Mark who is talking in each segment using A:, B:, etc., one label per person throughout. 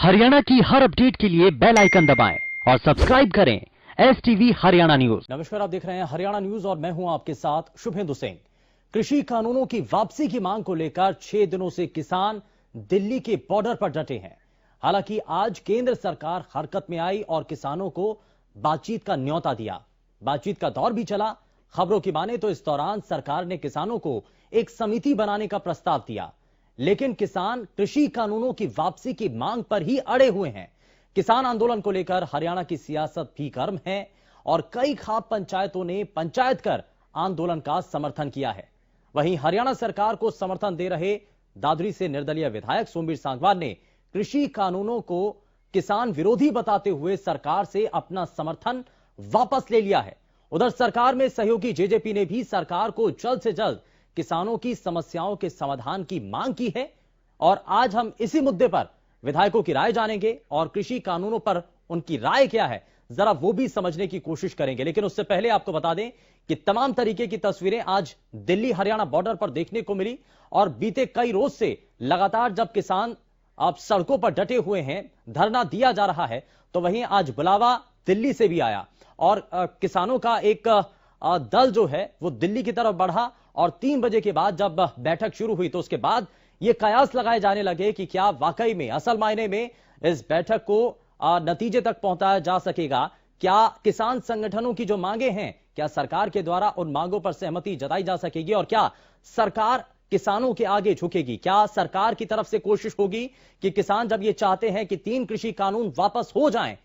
A: हरियाणा की हर अपडेट के लिए बेल आइकन दबाएं और सब्सक्राइब करें STV हरियाणा न्यूज।
B: नमस्कार, आप देख रहे हैं हरियाणा न्यूज और मैं हूं आपके साथ शुभेंदु सिंह। कृषि कानूनों की वापसी की मांग को लेकर 6 दिनों से किसान दिल्ली के बॉर्डर पर डटे हैं। हालांकि आज केंद्र सरकार हरकत में आई और किसानों को बातचीत का न्योता दिया। बातचीत का दौर भी चला। खबरों की माने तो इस दौरान सरकार ने किसानों को एक समिति बनाने का प्रस्ताव दिया, लेकिन किसान कृषि कानूनों की वापसी की मांग पर ही अड़े हुए हैं। किसान आंदोलन को लेकर हरियाणा की सियासत भी गर्म है और कई खाप पंचायतों ने पंचायत कर आंदोलन का समर्थन किया है। वहीं हरियाणा सरकार को समर्थन दे रहे दादरी से निर्दलीय विधायक सोमवीर सांगवान ने कृषि कानूनों को किसान विरोधी बताते हुए सरकार से अपना समर्थन वापस ले लिया है। उधर सरकार में सहयोगी जेजेपी ने भी सरकार को जल्द से जल्द किसानों की समस्याओं के समाधान की मांग की है और आज हम इसी मुद्दे पर विधायकों की राय जानेंगे और कृषि कानूनों पर उनकी राय क्या है जरा वो भी समझने की कोशिश करेंगे। लेकिन उससे पहले आपको बता दें कि तमाम तरीके की तस्वीरें आज दिल्ली हरियाणा बॉर्डर पर देखने को मिली और बीते कई रोज से लगातार जब किसान अब सड़कों पर डटे हुए हैं, धरना दिया जा रहा है, तो वहीं आज बुलावा दिल्ली से भी आया और किसानों का एक दल जो है वो दिल्ली की तरफ बढ़ा और 3 बजे के बाद जब बैठक शुरू हुई तो उसके बाद ये कयास लगाए जाने लगे कि क्या वाकई में असल मायने में इस बैठक को नतीजे तक पहुंचाया जा सकेगा। क्या किसान संगठनों की जो मांगे हैं, क्या सरकार के द्वारा उन मांगों पर सहमति जताई जा सकेगी और क्या सरकार किसानों के आगे झुकेगी। क्या सरकार की तरफ से कोशिश होगी कि किसान जब ये चाहते हैं कि 3 कृषि कानून वापस हो जाएं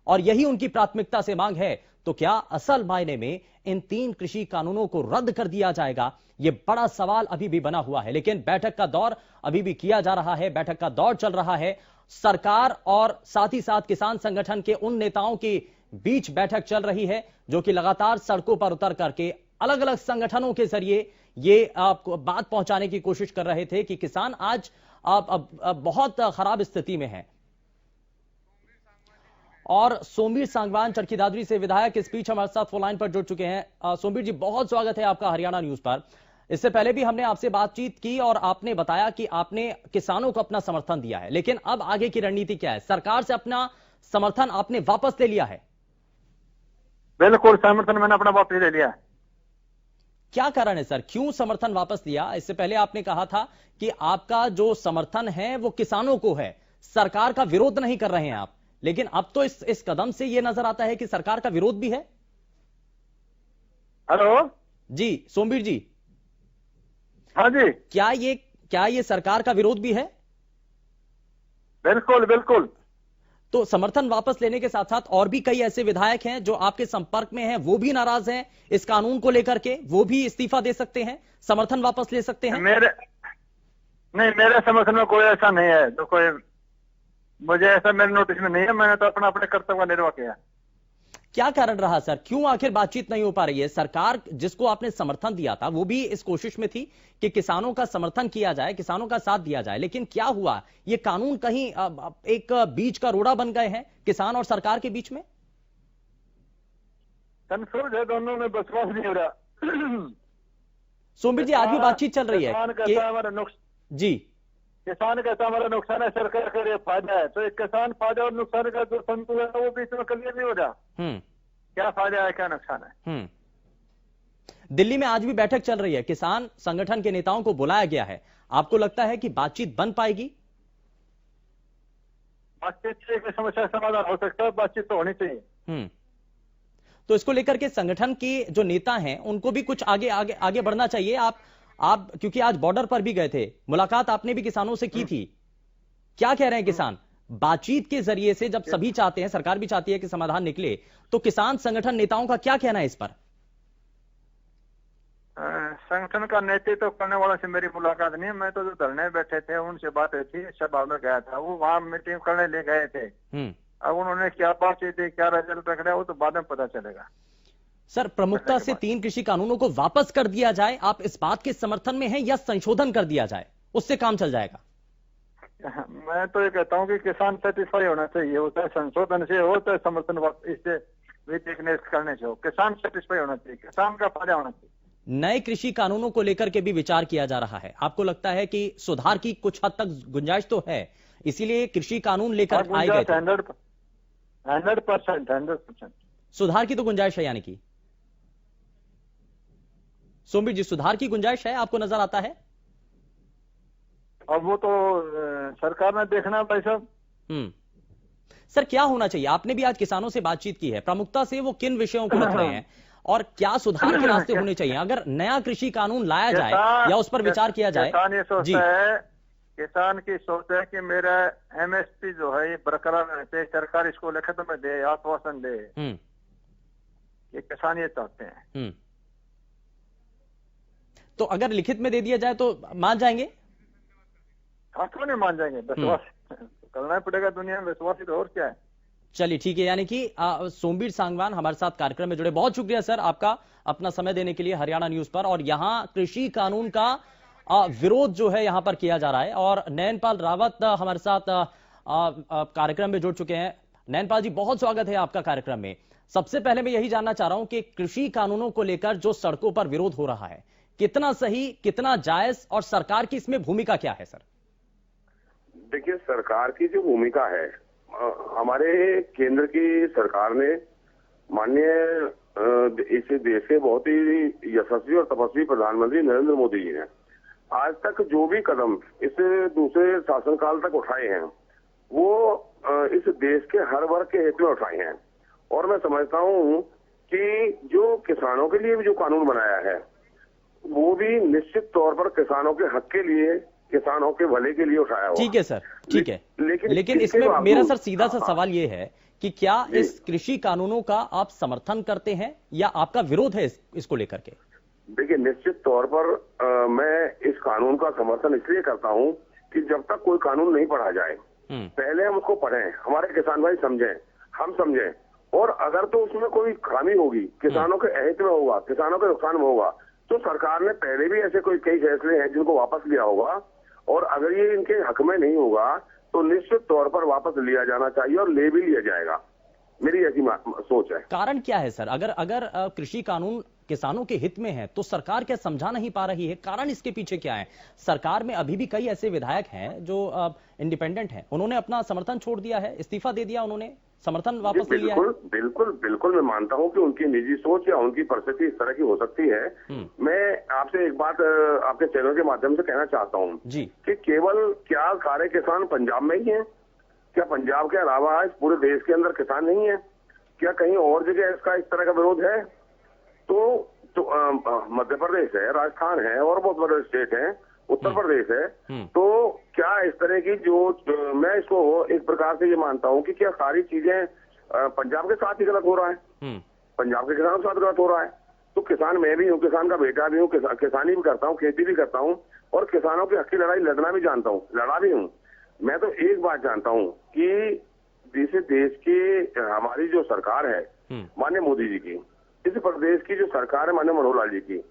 B: और यही उनकी प्राथमिकता से मांग है, तो क्या असल मायने में इन 3 कृषि कानूनों को रद्द कर दिया जाएगा। यह बड़ा सवाल अभी भी बना हुआ है। लेकिन बैठक का दौर अभी भी किया जा रहा है, बैठक का दौर चल रहा है। सरकार और साथ ही साथ किसान संगठन के उन नेताओं के बीच बैठक चल रही है जो कि लगातार सड़कों पर उतर करके अलग अलग संगठनों के जरिए ये बात पहुंचाने की कोशिश कर रहे थे कि किसान आज बहुत खराब स्थिति में है। और सोमवीर सांगवान चरखी दादरी से विधायक इस बीच हमारे साथ फोन लाइन पर जुड़ चुके हैं। सोमवीर जी, बहुत स्वागत है आपका हरियाणा न्यूज पर। इससे पहले भी हमने आपसे बातचीत की और आपने बताया कि आपने किसानों को अपना समर्थन दिया है, लेकिन अब आगे की रणनीति क्या है? सरकार से अपना समर्थन आपने वापस ले लिया है?
C: बिल्कुल, समर्थन मैंने अपना वापस ले लिया है।
B: क्या कारण है सर, क्यों समर्थन वापस लिया? इससे पहले आपने कहा था कि आपका जो समर्थन है वो किसानों को है, सरकार का विरोध नहीं कर रहे हैं आप, लेकिन अब तो इस कदम से यह नजर आता है कि सरकार का विरोध भी है।
C: हेलो
B: जी सोमवीर जी।
C: हाँ जी।
B: क्या ये सरकार का विरोध भी है?
C: बिल्कुल बिल्कुल।
B: तो समर्थन वापस लेने के साथ साथ और भी कई ऐसे विधायक हैं जो आपके संपर्क में हैं, वो भी नाराज हैं इस कानून को लेकर के, वो भी इस्तीफा दे सकते हैं, समर्थन वापस ले सकते हैं।
C: मेरे समर्थन में कोई ऐसा नहीं है, तो कोई मुझे ऐसा मेरे नोटिस में नहीं है। मैंने तो अपना अपने कर्तव्य का निर्वाह किया।
B: क्या कारण रहा सर, क्यों आखिर बातचीत नहीं हो पा रही है? सरकार जिसको आपने समर्थन दिया था वो भी इस कोशिश में थी कि किसानों का समर्थन किया जाए, किसानों का साथ दिया जाए, लेकिन क्या हुआ? ये कानून कहीं एक बीच का रोड़ा बन गए हैं किसान और सरकार के बीच में।
C: कंफ्यूज है दोनों में, विश्वास नहीं हो रहा।
B: सोमवीर जी, आज भी बातचीत चल रही है जी।
C: किसान कहता हमारा नुकसान है, सरकार का ये फायदा है, तो एक किसान फायदा और नुकसान का जो संतुलन है वो बीच में क्लियर नहीं हो रहा। क्या फायदा है, क्या नुकसान है।
B: दिल्ली में आज भी बैठक चल रही है, किसान संगठन के नेताओं को बुलाया गया है। आपको लगता है कि बातचीत बन पाएगी?
C: बातचीत से समस्या समाधान हो सकता है, बातचीत तो होनी चाहिए।
B: तो इसको लेकर के संगठन के जो नेता हैं उनको भी कुछ आगे बढ़ना चाहिए। आप क्योंकि आज बॉर्डर पर भी गए थे, मुलाकात आपने भी किसानों से की थी, क्या कह रहे हैं किसान? बातचीत के जरिए से जब सभी चाहते हैं, सरकार भी चाहती है कि समाधान निकले, तो किसान संगठन नेताओं का क्या कहना है इस पर?
C: संगठन का नेतृत्व करने वालों से मेरी मुलाकात नहीं है। मैं तो जो धरने बैठे थे उनसे बात हुई थी, सभा में गया था, वो वहां मीटिंग करने ले गए थे। अब उन्होंने क्या बातचीत है, क्या रिजल्ट रख रहा है, वो तो बाद में पता चलेगा।
B: सर, प्रमुखता से 3 कृषि कानूनों को वापस कर दिया जाए, आप इस बात के समर्थन में हैं, या संशोधन कर दिया जाए उससे काम चल जाएगा?
C: मैं तो ये कहता हूं कि किसान सेटिस्फाई होना चाहिए, वो चाहे संशोधन से हो चाहे समर्थन इससे करने से हो, किसान सेटिस्फाई होना चाहिए, किसान का फायदा होना चाहिए।
B: नए कृषि कानूनों को लेकर के भी विचार किया जा रहा है। आपको लगता है कि सुधार की कुछ हद तक गुंजाइश तो है, इसीलिए कृषि कानून लेकर आए गए थे।
C: 100%।
B: सुधार की तो गुंजाइश है, यानी कि सोमवीर जी, सुधार की गुंजाइश है, आपको नजर आता है?
C: अब वो तो सरकार ने देखना भाई साहब।
B: सर, क्या होना चाहिए? आपने भी आज किसानों से बातचीत की है, प्रमुखता से वो किन विषयों को रख रहे हैं और क्या सुधार के रास्ते होने चाहिए अगर नया कृषि कानून लाया जाए या उस पर विचार किया जाए?
C: किसान ये सोचता है, किसान की सोच है कि मेरा एमएसपी जो है ये बरकरार रहते, सरकार इसको लिखित में दे, आश्वासन दे। ये किसान ये चाहते हैं।
B: तो अगर लिखित में दे दिया जाए तो मान जाएंगे?
C: हाँ, क्यों नहीं मान जाएंगे? विश्वास करना पड़ेगा दुनिया में, विश्वास ही तो और क्या है।
B: चलिए ठीक है, यानी कि सोमवीर सांगवान हमारे साथ कार्यक्रम में जुड़े। बहुत शुक्रिया सर आपका अपना समय देने के लिए हरियाणा न्यूज पर। और यहां कृषि कानून का विरोध जो है यहां पर किया जा रहा है और नयनपाल रावत हमारे साथ कार्यक्रम में जुड़ चुके हैं। नयनपाल जी, बहुत स्वागत है आपका कार्यक्रम में। सबसे पहले मैं यही जानना चाह रहा हूं कि कृषि कानूनों को लेकर जो सड़कों पर विरोध हो रहा है, कितना सही, कितना जायज और सरकार की इसमें भूमिका क्या है? सर
D: देखिए, सरकार की जो भूमिका है, हमारे केंद्र की सरकार ने माननीय इस देश के बहुत ही यशस्वी और तपस्वी प्रधानमंत्री नरेंद्र मोदी जी ने आज तक जो भी कदम इस दूसरे शासनकाल तक उठाए हैं वो इस देश के हर वर्ग के हित में उठाए हैं। और मैं समझता हूं कि जो किसानों के लिए भी जो कानून बनाया है वो भी निश्चित तौर पर किसानों के हक के लिए, किसानों के भले के लिए उठाया हुआ।
B: ठीक है सर, ठीक है। लेकिन इसमें मेरा सर सीधा सा सवाल ये है कि क्या इस कृषि कानूनों का आप समर्थन करते हैं या आपका विरोध है इसको लेकर के?
D: देखिए, निश्चित तौर पर मैं इस कानून का समर्थन इसलिए करता हूं कि जब तक कोई कानून नहीं पढ़ा जाए, पहले हम उसको पढ़ें, हमारे किसान भाई समझें, हम समझें, और अगर तो उसमें कोई खामी होगी, किसानों के अहित में होगा, किसानों के नुकसान में होगा, तो सरकार ने पहले भी ऐसे कई फैसले हैं जिनको वापस लिया होगा, और अगर ये इनके हक में नहीं होगा तो निश्चित तौर पर वापस लिया जाना चाहिए और ले भी लिया जाएगा। मेरी ऐसी सोच है।
B: कारण क्या है सर? अगर कृषि कानून किसानों के हित में है तो सरकार क्या समझा नहीं पा रही है? कारण इसके पीछे क्या है? सरकार में अभी भी कई ऐसे विधायक हैं जो इंडिपेंडेंट हैं, उन्होंने अपना समर्थन छोड़ दिया है, इस्तीफा दे दिया, उन्होंने समर्थन वापस ले लिया है।
D: बिल्कुल मैं मानता हूं कि उनकी निजी सोच या उनकी परिस्थिति इस तरह की हो सकती है। मैं आपसे एक बात आपके चैनल के माध्यम से कहना चाहता हूं
B: जी
D: कि केवल क्या सारे किसान पंजाब में ही हैं? क्या पंजाब के अलावा इस पूरे देश के अंदर किसान नहीं है? क्या कहीं और जगह इसका इस तरह का विरोध है? तो मध्य प्रदेश है, राजस्थान है और बहुत बड़े स्टेट है, उत्तर प्रदेश है। तो क्या इस तरह की जो मैं इसको एक प्रकार से ये मानता हूं कि क्या सारी चीजें पंजाब के साथ ही गलत हो रहा है? पंजाब के किसानों के साथ गलत हो रहा है? तो किसान मैं भी हूँ, किसान का बेटा भी हूँ, किसानी भी करता हूँ, खेती भी करता हूँ और किसानों की हक की लड़ाई लड़ना भी जानता हूँ, लड़ा भी हूँ। मैं तो एक बात जानता हूँ कि जिस देश की हमारी जो सरकार है माननीय मोदी जी की, इस प्रदेश की जो सरकार है माननीय मनोहर लाल जी की,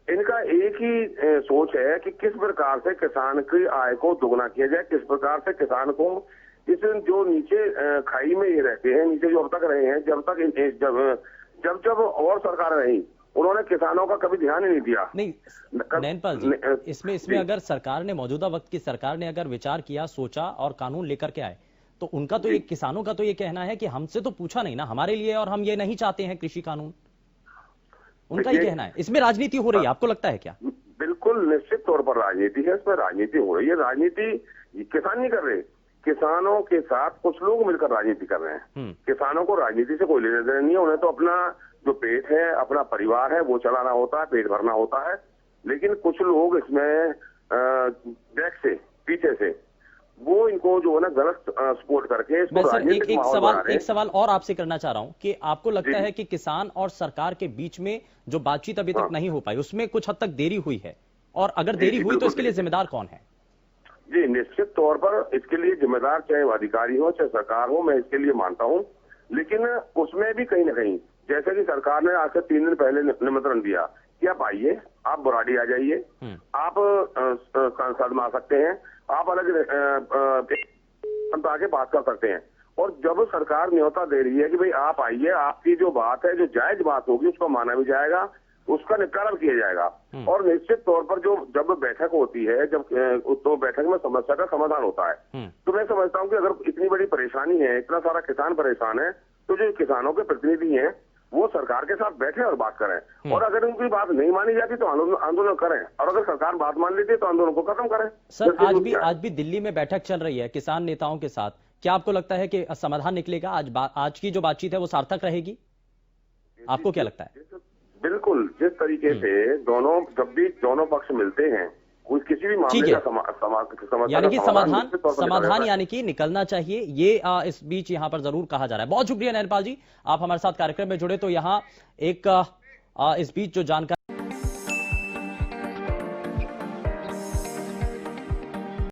D: इनका एक ही सोच है कि किस प्रकार से किसान की आय को दोगुना किया जाए, किस प्रकार से किसान को इस जो नीचे खाई में ये रहते हैं, नीचे जो अब तक रहे हैं, जब और सरकार रही उन्होंने किसानों का कभी ध्यान ही नहीं दिया।
B: नहीं नयनपाल जी, इसमें अगर सरकार ने, मौजूदा वक्त की सरकार ने अगर विचार किया, सोचा और कानून लेकर के आए, तो उनका तो ये, किसानों का तो ये कहना है कि हमसे तो पूछा नहीं ना हमारे लिए, और हम ये नहीं चाहते हैं कृषि कानून, उनका ही कहना है। इसमें राजनीति हो रही है, आपको लगता है क्या?
D: बिल्कुल निश्चित तौर पर राजनीति है, इसमें राजनीति हो रही है। राजनीति किसान नहीं कर रहे, किसानों के साथ कुछ लोग मिलकर राजनीति कर रहे हैं। किसानों को राजनीति से कोई लेना देना नहीं है, उन्हें तो अपना जो पेट है, अपना परिवार है, वो चलाना होता है, पेट भरना होता है। लेकिन कुछ लोग इसमें बैक से, पीछे से वो इनको जो है ना गलत सपोर्ट करके इसको
B: एक सवाल और आपसे करना चाह रहा हूं कि आपको लगता है कि किसान और सरकार के बीच में जो बातचीत अभी तक नहीं हो पाई, उसमें कुछ हद तक देरी हुई है, और अगर देरी हुई तो इसके लिए जिम्मेदार कौन है?
D: जी, निश्चित तौर पर इसके लिए जिम्मेदार चाहे अधिकारी हो चाहे सरकार हो, मैं इसके लिए मानता हूं। लेकिन उसमें भी कहीं ना कहीं, जैसे कि सरकार ने आज से 3 दिन पहले निमंत्रण दिया कि आप आइए, आप बुराड़ी आ जाइए, आप सांसद में आ सकते हैं, आप अलग आके बात कर सकते हैं। और जब सरकार न्योता दे रही है कि भाई आप आइए, आपकी जो बात है, जो जायज बात होगी उसको माना भी जाएगा, उसका निपटारा किया जाएगा। और निश्चित तौर पर जब बैठक होती है, तो बैठक में समस्या का समाधान होता है। तो मैं समझता हूँ कि अगर इतनी बड़ी परेशानी है, इतना सारा किसान परेशान है, तो जो किसानों के प्रतिनिधि हैं वो सरकार के साथ बैठे और बात करें। और अगर उनकी बात नहीं मानी जाती तो आंदोलन करें, और अगर सरकार बात मान लेती है तो आंदोलन को खत्म करें।
B: सर, आज भी दिल्ली में बैठक चल रही है किसान नेताओं के साथ, क्या आपको लगता है कि समाधान निकलेगा? आज की जो बातचीत है वो सार्थक रहेगी? आपको क्या लगता है?
D: बिल्कुल, जिस तरीके से जब भी दोनों पक्ष मिलते हैं, किसी भी मामले का
B: यानी कि समाधान यानी कि निकलना चाहिए, ये इस बीच यहां पर जरूर कहा जा रहा है। बहुत शुक्रिया नयनपाल जी, आप हमारे साथ कार्यक्रम में जुड़े। तो यहां एक इस बीच जो जानकारी